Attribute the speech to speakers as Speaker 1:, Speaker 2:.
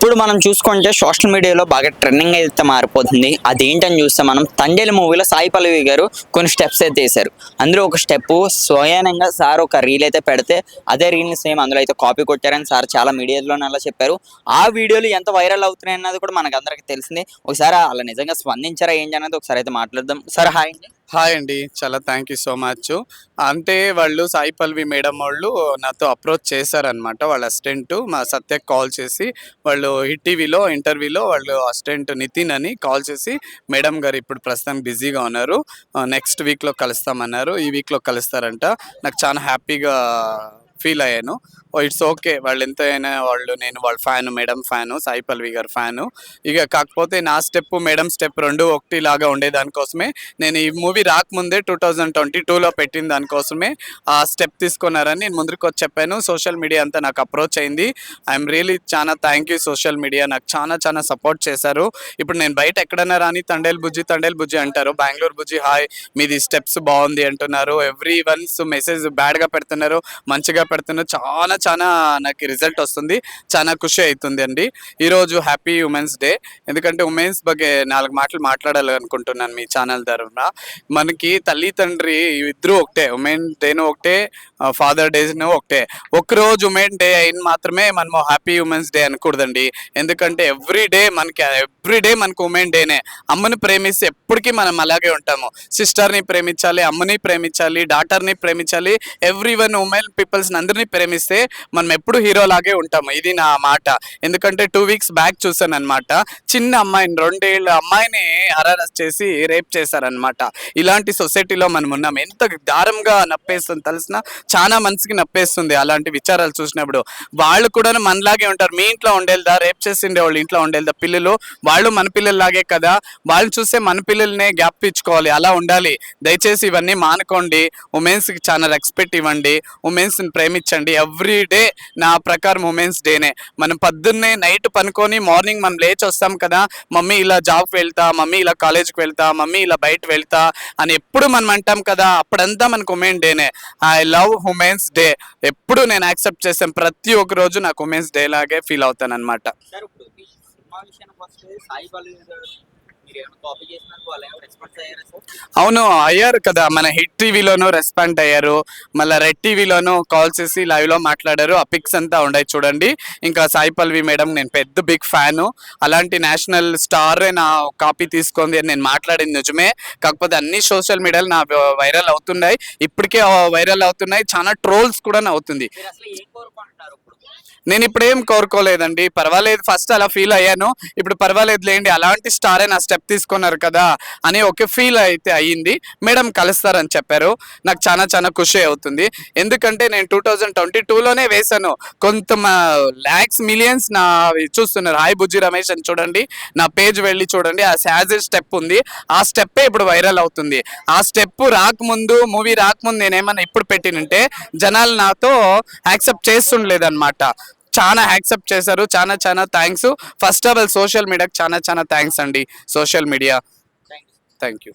Speaker 1: ఇప్పుడు మనం చూసుకుంటే సోషల్ మీడియాలో బాగా ట్రెండింగ్ అయితే మారిపోతుంది. అదేంటని చూస్తే మనం 'తండేల్' మూవీలో సాయి పల్లవి గారు కొన్ని స్టెప్స్ అయితే వేశారు. అందులో ఒక స్టెప్పు స్వయానంగా సార్ ఒక రీల్ అయితే పెడితే అదే రీల్‌ని సేమ్ అందులో అయితే కాపీ కొట్టారని సార్ చాలా మీడియాలోనే అలా చెప్పారు. ఆ వీడియోలు ఎంత వైరల్ అవుతున్నాయి అన్నది కూడా మనకందరికీ తెలిసిందే. ఒకసారి అలా నిజంగా స్పందించారా ఏంటి అన్నది ఒకసారి అయితే మాట్లాడదాం. సార్ హాయ్ అండి.
Speaker 2: హాయ్ అండి. చాలా థ్యాంక్ యూ సో మచ్. అంటే వాళ్ళు సాయి పల్లవి మేడం వాళ్ళు నాతో అప్రోచ్ చేశారనమాట. వాళ్ళ అసిస్టెంట్ మా సత్యకి కాల్ చేసి వాళ్ళు హిట్ టీవీలో ఇంటర్వ్యూలో వాళ్ళు అసిస్టెంట్ నితిన్ అని కాల్ చేసి మేడం గారు ఇప్పుడు ప్రస్తుతానికి బిజీగా ఉన్నారు. నెక్స్ట్ వీక్‌లో కలుస్తామన్నారు. ఈ వీక్‌లో కలుస్తారంట. నాకు చాలా హ్యాపీగా ఫీల్ అయ్యాను. It's okay. వాళ్ళు ఎంతైనా నేను వాళ్ళ fan, madam fan, Sai Pallavi గారి ఫ్యాను. ఇక కాకపోతే నా స్టెప్, మేడం స్టెప్ 2 ఒకటిలాగా ఉండేదానికోసమే నేను ఈ మూవీ రాకముందే 2022లో పెట్టిన దానికోసమే ఆ స్టెప్ తీసుకున్నారని నేను ముందుకొచ్చి చెప్పాను. సోషల్ మీడియా అంతా నాకు అప్రోచ్ అయింది. ఐఎమ్ రియలీ చాలా థ్యాంక్ యూ సోషల్ మీడియా. నాకు చాలా సపోర్ట్ చేశారు. ఇప్పుడు నేను బయట ఎక్కడన్నా రాని తండేల్ బుజ్జి అంటారు. బెంగుళూరు బుజ్జి హాయ్ మీది స్టెప్స్ బాగుంది అంటున్నారు. ఎవ్రీ వన్స్ మెసేజ్ బ్యాడ్గా పెడుతున్నారు, మంచిగా పెడుతున్నారు. చాలా నాకు రిజల్ట్ వస్తుంది. చాలా ఖుషి అవుతుంది అండి. ఈరోజు హ్యాపీ ఉమెన్స్ డే. ఎందుకంటే ఉమెన్స్ ಬಗ್ಗೆ 4 మాటలు మాట్లాడాలనుకుంటున్నాను మీ ఛానల్ తరఫున. మనకి తల్లి తండ్రి ఇద్దరు ఒకటే, ఉమెన్ డేను ఒకటే, ఫాదర్ డేను ఒకటే. ఒక్కరోజు ఉమెన్ డే అయిన మాత్రమే మనము హ్యాపీ ఉమెన్స్ డే అనకూడదండి. ఎందుకంటే ఎవ్రీ డే మనకు ఉమెన్ డేనే. అమ్మని ప్రేమిస్తే ఎప్పటికీ మనం అలాగే ఉంటాము. సిస్టర్ని ప్రేమించాలి, అమ్మని ప్రేమించాలి, డాటర్ని ప్రేమించాలి. ఎవ్రీ వన్ ఉమెన్ పీపుల్స్ని అందరినీ ప్రేమిస్తే మనం ఎప్పుడు హీరోలాగే ఉంటాము. ఇది నా మాట. ఎందుకంటే 2 వీక్స్ బ్యాక్ చూసాను అనమాట. చిన్న అమ్మాయిని 2 ఏళ్ళ అమ్మాయిని అరెస్ట్ చేసి రేప్ చేశారనమాట. ఇలాంటి సొసైటీలో మనం ఉన్నాం. ఎంత దారుణంగా నప్పేస్తుంది తెలిసిన చాలా మనసుకి నప్పేస్తుంది అలాంటి విచారాలు చూసినప్పుడు. వాళ్ళు కూడా మనలాగే ఉంటారు. మీ ఇంట్లో ఉండేదా, రేప్ చేసిండే వాళ్ళు ఇంట్లో ఉండేదా పిల్లలు, వాళ్ళు మన పిల్లల్లాగే కదా. వాళ్ళు చూస్తే మన పిల్లల్నే గ్యాప్ ఇచ్చుకోవాలి, అలా ఉండాలి. దయచేసి ఇవన్నీ మానుకోండి. ఉమెన్స్కి చాలా రెస్పెక్ట్ ఇవ్వండి, ఉమెన్స్ని ప్రేమించండి. ఎవ్రీ డే నా ప్రకారం ఉమెన్స్ డేనే. మనం పొద్దున్నే నైట్ పనుకొని మార్నింగ్ మనం లేచి వస్తాం కదా, మమ్మీ ఇలా జాబ్కి వెళ్తా, మమ్మీ ఇలా కాలేజ్కి వెళ్తా, మమ్మీ ఇలా బయట వెళ్తా అని ఎప్పుడు మనం అంటాం కదా, అప్పుడంతా మనకు ఉమెన్ డేనే. I love women's day. ఎప్పుడు నేను యాక్సెప్ట్ చేసాను. ప్రతి ఒక్క రోజు నాకు ఉమెన్స్ డే లాగే ఫీల్ అవుతాను అనమాట.
Speaker 1: సార్ ఇప్పుడు ఈ సినిమా విషయానికి వస్తే సాయి పల్లవి గారు మీరేమైనా కాపీ చేసినందుకు వాళ్ళు ఏమైనా రెస్పాన్స్ అయ్యారా సార్?
Speaker 2: అవును అయ్యారు కదా, మన హిట్ టీవీలోనూ రెస్పాండ్ అయ్యారు, మళ్ళీ రెడ్ టీవీలోనూ కాల్ చేసి లైవ్లో మాట్లాడారు. ఆ పిక్స్ అంతా ఉన్నాయి చూడండి. ఇంకా సాయి పల్లవి మేడం నేను పెద్ద బిగ్ ఫ్యాను. అలాంటి నేషనల్ స్టార్ నా కాపీ తీసుకుంది అని నేను మాట్లాడింది నిజమే. కాకపోతే అన్ని సోషల్ మీడియాలో నా వైరల్ అవుతున్నాయి. ఇప్పటికే వైరల్ అవుతున్నాయి. చాలా ట్రోల్స్ కూడా అవుతుంది.
Speaker 1: మీరు అసలు ఏం కోరుకుంటున్నారు ఇప్పుడు?
Speaker 2: నేను ఇప్పుడు ఏం కోరుకోలేదండి. పర్వాలేదు, ఫస్ట్ అలా ఫీల్ అయ్యాను. ఇప్పుడు పర్వాలేదు లేండి, అలాంటి స్టారే నా స్టెప్ తీసుకున్నారు కదా అని ఒక ఫీల్ అయితే అయ్యింది. మేడం కలుస్తారని చెప్పారు. నాకు చాలా ఖుషి అవుతుంది. ఎందుకంటే నేను 2022లోనే వేశాను. కొంత ల్యాక్స్ మిలియన్స్ నా చూస్తున్నారు. హాయ్ బుజ్జి రమేష్ అని చూడండి, నా పేజ్ వెళ్ళి చూడండి. ఆ శాజర్ స్టెప్ ఉంది, ఆ స్టెప్పే ఇప్పుడు వైరల్ అవుతుంది. ఆ స్టెప్ రాకముందు, మూవీ రాకముందు నేనేమన్నా ఇప్పుడు పెట్టినంటే జనాలు నాతో యాక్సెప్ట్ చేస్తుండలేదన్నమాట. చాలా యాక్సెప్ట్ చేశారు. చాలా thanks. First of all social మీడియాకి చాలా థ్యాంక్స్ అండి. Social media
Speaker 1: thank you.
Speaker 2: Thank you.